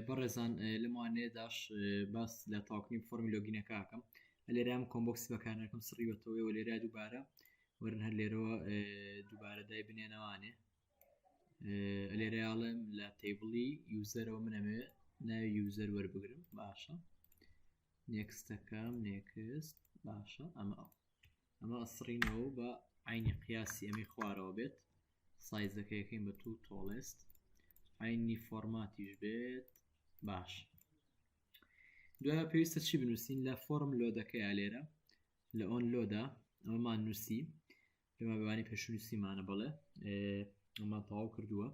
بەڕێزان لەمانێداش باس لە تاوکنی فۆرمی لۆگینەکەکەم لێرام کۆمبۆکسی بەکارنەکەم سڕیوەتەوەی و لێرا دووبارە وەرن هەر لێرەوە دووبارە دای بنێنەوانێ لێرەیاڵم لە تیبڵی یوزەرەوە منەمێ ناوی یوزەر وەربگرم باشە نێکستەکەم نێکست باشە ئەمە ئەسڕینەوە بە عینی قیاسی ئەمی خوارەوە بێت سایزەکەیەکەین بە تو تۆڵست عینی فۆرماتیش بێت باش دوای پێویستە چی بنووسین لە فۆرم لۆدەکەیە لێرە لە ئۆن لۆدا ئەمەمان نووسی پێما بەوانی پێشنووسیمانە بڵێ ئەمە تەواو کردووە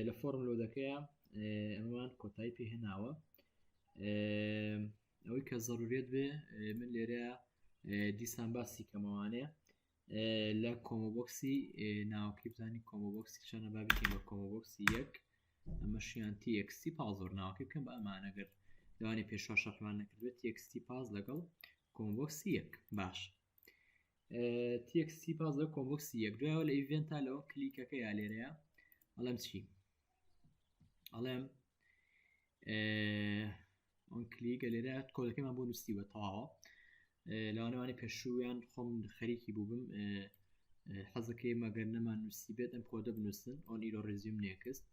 لە فۆرم لۆدەکەیە ئەمەمان کۆتایی پێ هێناوە ئەوەی کە زەرورێت بێ من لێرە دیسان باسی کەمەوانەیە لە کۆمۆبۆکسی ناوکی بزانانی کۆمۆبۆکسی چەنە با بکەین بە کۆمۆبۆکسی یەک ئەمە شیان تیەکسی پاز زۆر ناوکی بکەم بە ئەمانەگەر لەوانی پێشوا شەقمان نەکردوێت تیەکسی پاز لەگەڵ کۆمۆبۆکسی یەک باش تیەکسی پاز لە کۆمبۆکسی یەک دوایەوە لە ئیڤێنتا لەەوە کلیکەکە یا لێرەیە ئەڵێم چی ئەڵێم ئەون کلیکە لێرە کۆدەکەمان بۆ نووسیوە تەواوە لەوانەوانی پێشوویان خۆم خەریکی بووبم حەزەکەی مەگەر نەمان نووسی بێت ئەم کۆدە بنووسن ئۆن ئیرۆ ڕێزیوم نێکست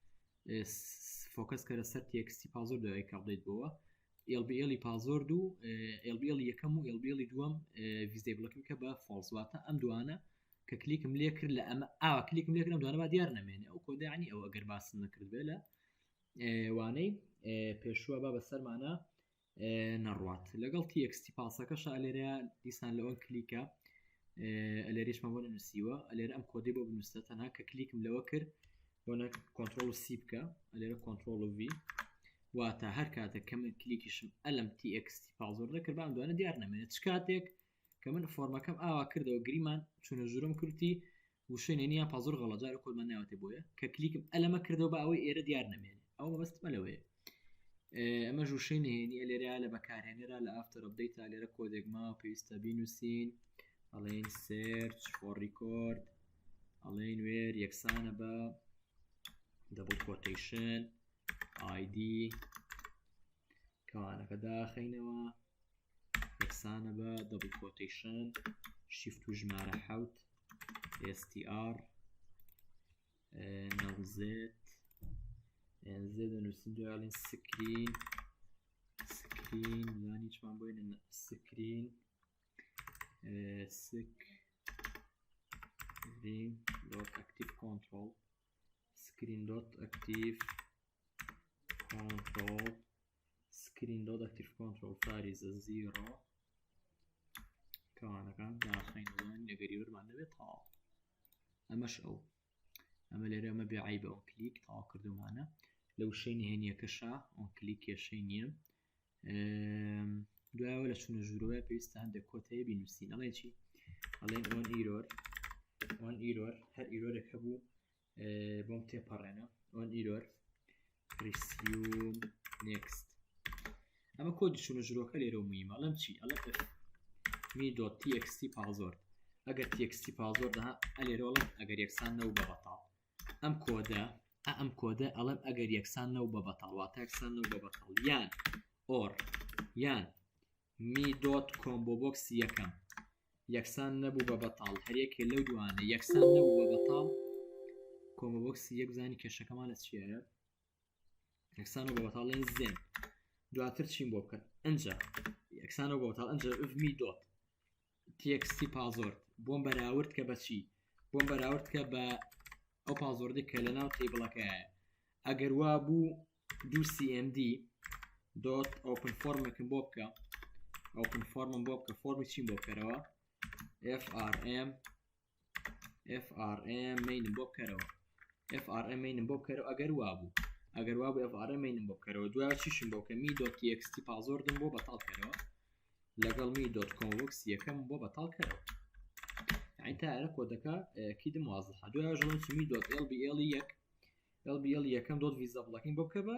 فۆکەس کەرە سەر تیەکسی پازۆر دوای کاڵدەیت بۆەوە LBL پازۆرد و LBL یەکەم و LBL دووەم ڤیزیبڵەکەم کە بە فۆڵزواتە ئەم دوانە کە کلیکم لێ کرد لە ئەمە ئاوا کلیکم لێ کردم دوانە با دیار نەمێنێ ئەو کۆدەیانی ئەو ئەگەر باسم نەکرد بێ لە وانەی پێشووە با بەسەرمانە نەڕوات لەگەڵ تیەکستی پاسەکەش لێرە دیسان لەوەن کلیکە لێریشمان بۆ نووسیوە لێرە ئەم کۆدەی بۆ بنووسە تەنها کە کلیکم لەوە کرد بۆنە کۆنترۆل سی بکە لێرە کۆنترۆل V واتە هەر کاتێک کە من کلیکیشم ئەلم تیەکستی پازۆر دەکرد بام دوانە دیار نەمێنێت چ کاتێک کە من فۆرمەکەم ئاوا کردەوە گریمان چونە ژورم کردی وشوێنێنیان پازۆر غەڵەجارە کۆدمان ناوەتێ بۆیە کە کلیکم ئەلەمە کردەوە بە ئەوەی ئێرە دیار نەمێنێ ئەو بەستمە لەوەیە ئەمە ژوشەی نهێنی لێرە لە بەکارهێنێرا لە ئافتەر ئەپدەیت تا لێرە کۆدێکما پێویستە بینووسین ئەڵێن سێرچ فۆر ڕیکۆرد ئەڵێن وێر یەکسانە بە دەبڵ کۆتیشن ID کەوانەکە داخینەوە یەکسانە بە دەبڵ کۆتیشن شیفت و ژمارە حەوت STR نەوزێت زێدە نووسین دوالین سکرین لانی چمان بۆین سکرین dot active control screen dot active control فارزە 0 کەوانەکان داخینەوە نەگەری وەرمان دەبێت تاڵ ئەمەش ئەو ئەمە لێرە ئەمە بێعی بە ئەو کلیک تاوا کردومانە لەو شەی نهێنیەکەشە ئەو کلیک کێشەی نییە دوایەوە لە چونە ژوورەوە پێویستە هەندێک کۆتەیە بینووسین ئەڵێ چی ئەڵێن ئۆن ئیرۆر هەر ئیرۆرێک هەبوو بۆم تێپەڕێنە ئۆن ئیرۆر ریسیوم نێکست ئەمە کۆدی چونە ژوورەکە لێرە و مویمە ئەڵێم چی ئەڵێ mi.txt پازۆرد ئەگەر تیەکستی پازۆردە ئەلێرۆڵم ئەگەر یەکسان نەو بە بەتاڵ ئەم کۆدە ئەڵێم ئەگەر یەکسان نەو بە بەتاڵ واتە یەکسان نەو بە بەتاڵ یان ئۆر یان mi.combobox یەکەم یەکسان نەبوو بە بەتاڵ هەرێکێ لەو دوانە یەکسان نەبوو بە بەتاڵ کۆمبۆکسی یەک زانی کێشەکەمان لە چیایە یەکسان و بە بەتاڵێن زێن دواتر چیم بۆ بکەن ئەنجا یەکسان و بە بەتاڵ ئەنجا mi.txt پازۆرد بۆم بەراورد کە بەچی بۆم بەراورد کە بە ئەو پازۆردی کە لە ناو تیبڵەکەیە ئەگەر وا بوو دوو cmd دۆت ئۆپن فۆرمێکم بۆ بکە ئۆپن فۆرمم بۆ بکە فۆرمی چیم بۆ بکەرەوە frm مینم بۆ بکەرەوە frm مینم بۆ بکەرەوە ئەگەر وا بوو frm مینم بۆ بکەرەوە دوای چیشم بۆ بکە mi.txt پازۆردم بۆ بەتاڵ کەرەوە لەگەڵ mi.combox یەکەم بۆ بەتاڵ کەرەوە یعنی تا ئێرە کۆدەکە کیدم وازەحە دوای ژەڵم mi.lbl یەکەم دۆت ڤیزا بڵەکەین بۆ بکە بە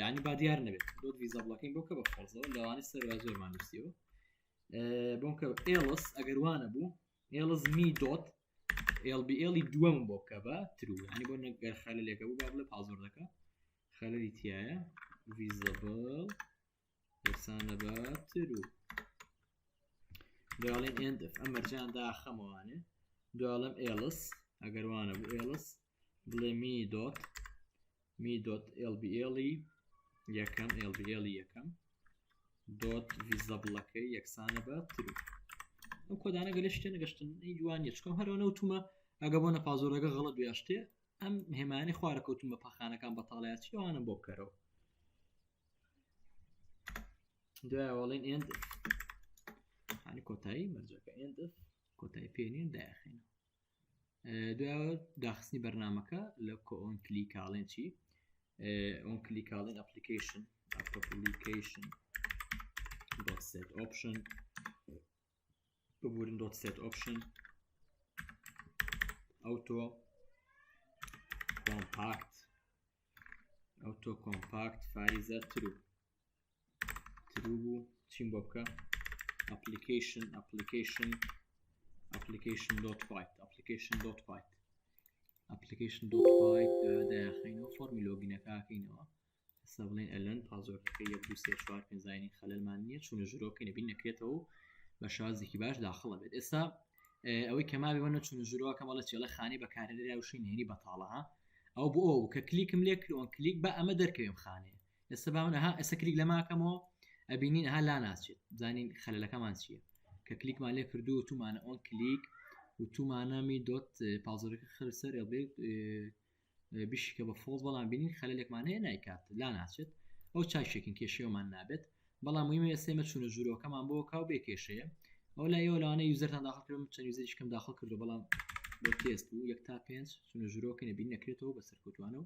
یعنی با دیار نەبێت دۆت ڤیزا بڵەکەین بۆ بکە بە فۆڵزەوە لەوانەی سەرەوە زۆرمان نووسیەوە بۆم کە ئێڵس ئەگەر وانە بوو ئێڵس mi.lbl دووەم بۆ بکە بە ترو ینی بۆ نەگەر خەلە لێکە بوو با بڵێ پازۆردەکە خەلەری تایە visible یەکسانە بە true دوێڵێن end if ئەم مەرجان داخەمەوانێ دوێڵم else ئەگەر وانە بوو else بڵێ me dot lbl یەکەم lbl یەکەم dot visibleەکەی یەکسانە بە true ئەم کۆدانە گەلێ شتێ نەگەشتن جوانیە چکەم هەرەوە نەوتومە ئەگە بۆ نەپازۆرەکە غەڵەت وێشتێ ئەم هێمانی خوارە کەوتم بە پەخانەکان بەتاڵایەت چیوانم بۆ بکەرەوە دوایڵین end ینی کۆتایی مەرجەکە end کۆتایی پێنین داخینەوە دوایەوە داخستنی بەرنامەکە لە ئۆن کلیکاڵێن چی ئۆن کلیکاڵێن application dot set option ببورن dot set option auto compact فارزة true بوو چیم بۆ بکە application dot داخینەوە فۆرمی لۆگینەکەکەینەوە ئێستا بڵێن ئەلەن پازۆرەکە 1 2 3 4 5 زاینی خەلەلمان نییە چونە ژورۆکەی نەبین نەکرێتەوە بە شازێکی باش داخڵە بێت ئێستا ئەوەی کەماوی وەنە چونە ژورۆکە مەڵە چێڵە خانی بەکارێنرا وشی نهێنی بەتاڵەها ئەو بۆ ئەو کە کلیکم لێ کردوان کلیک بە ئەمە دەرکەوێم خانەیە ئێستا باونەها ئێستا کلیک لە ماکەمەوە ئەبینین ها لا ناچێت بزانین خەلەلەکەمان چییە کە کلیکمان لێ کردو و تومانە ئۆن کلیک و تومانەمی دۆت پازۆرەکە خرسەر ئەڵێ بشکە بە فۆڵ بەڵام بینین خەلەلێکمان هەیە نایکات لا ناچێت ئەو چاشێکین کێشەوەمان نابێت بەڵام مویمە ئێستێمە چونە ژورۆکەمان بۆ کاو بێ کێشەیە ئەو لایەوە لەوانەیە یوزەرتان داخل کردم چەند یوزەریشکەم داخل کردو بەڵام بۆ تێست بوو 1 تا 5 چونە ژورۆکە نەبین نەکرێتەوە بەسەرکەوتوانە و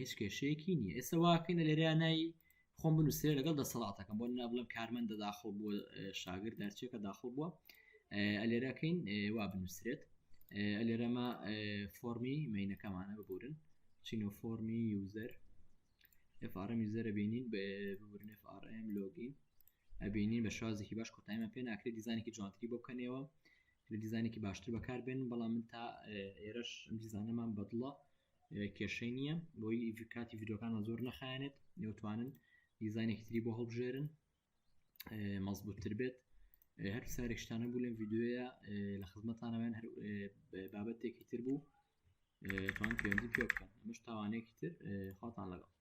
هیچ کێشەیەکی نییە ئێستا واکەینە لێرە نایی خۆم بنووسێ لەگەڵ دەسەڵاتەکەم بۆ نابڵم کارمەندە داخل بووە شاگرد دەرچێکە داخل بووە ئەلێرەکەین وا بنووسرێت ئەلێرەمە فۆرمی مینەکەمانە ببورن چینۆ فۆرمی یوزەر FRM یوزەرە بینین ببورن FRM لۆگین ئەبینین بە شازێکی باش کۆتاییمان پێ ناکرێت دیزانێکی جوانتری بۆ بکەنەوە لە دیزانێکی باشتر بەکاربێن بەڵام من تا ئێرەش دیزانەمان بەدڵە کێشەی نییە بۆی کاتی ڤیدۆکانە زۆر نەخایەنێت نێوتوانن دیزانێکی تری بۆ هەڵبژێرن مەزبوطتر بێت هەر سارێکشتانە بوو لەم ڤیددیوەیە لە خزمەتانەوەیان هەر بابەتێکی تر بوو توان پەیوەندی پێ بکەن ئەمەش تاوانێکی تر خاتان لەگەڵ